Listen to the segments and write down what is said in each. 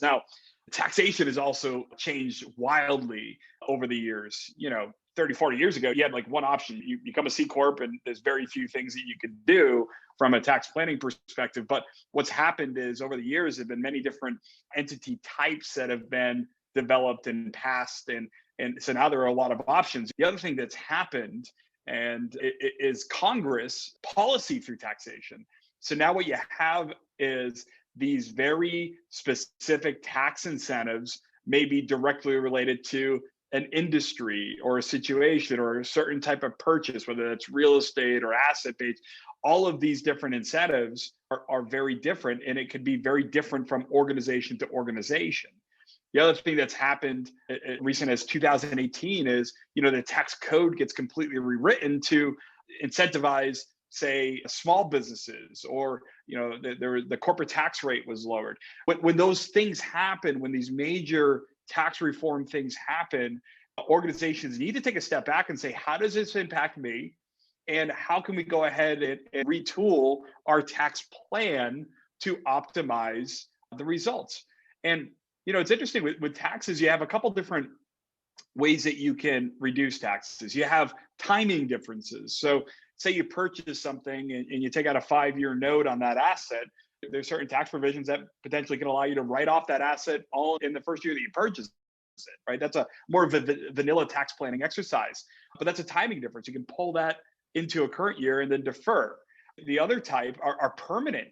Now, taxation has also changed wildly over the years. 30, 40 years ago, you had like one option. You become a C Corp, and there's very few things that you could do from a tax planning perspective. But what's happened is over the years, there have been many different entity types that have been developed and passed. And so now there are a lot of options. The other thing that's happened and it is Congress policy through taxation. So now what you have is these very specific tax incentives may be directly related to an industry or a situation or a certain type of purchase, whether that's real estate or asset based. All of these different incentives are very different, and it could be very different from organization to organization. The other thing that's happened recent as 2018 is, the tax code gets completely rewritten to incentivize, say, small businesses, or the corporate tax rate was lowered. When those things happen, when these major tax reform things happen, organizations need to take a step back and say, how does this impact me? And how can we go ahead and retool our tax plan to optimize the results? And it's interesting with taxes, you have a couple different ways that you can reduce taxes. You have timing differences. So say you purchase something and you take out a 5-year note on that asset. There's certain tax provisions that potentially can allow you to write off that asset all in the first year that you purchase it, right? That's a more of a vanilla tax planning exercise, but that's a timing difference. You can pull that into a current year and then defer. The other type are permanent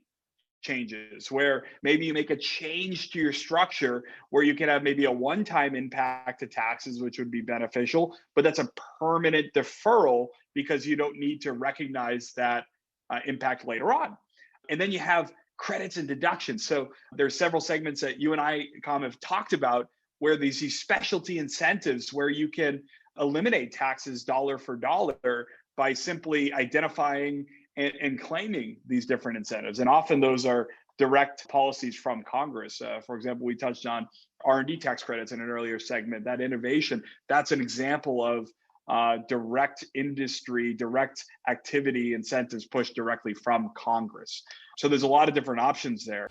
changes, where maybe you make a change to your structure where you can have maybe a one-time impact to taxes, which would be beneficial, but that's a permanent deferral because you don't need to recognize that impact later on. And then you have credits and deductions. So there's several segments that you and I, Com, have talked about where these specialty incentives where you can eliminate taxes dollar for dollar by simply identifying and claiming these different incentives. And often those are direct policies from Congress. For example, we touched on R&D tax credits in an earlier segment. That innovation, that's an example of direct industry, direct activity incentives pushed directly from Congress. So there's a lot of different options there.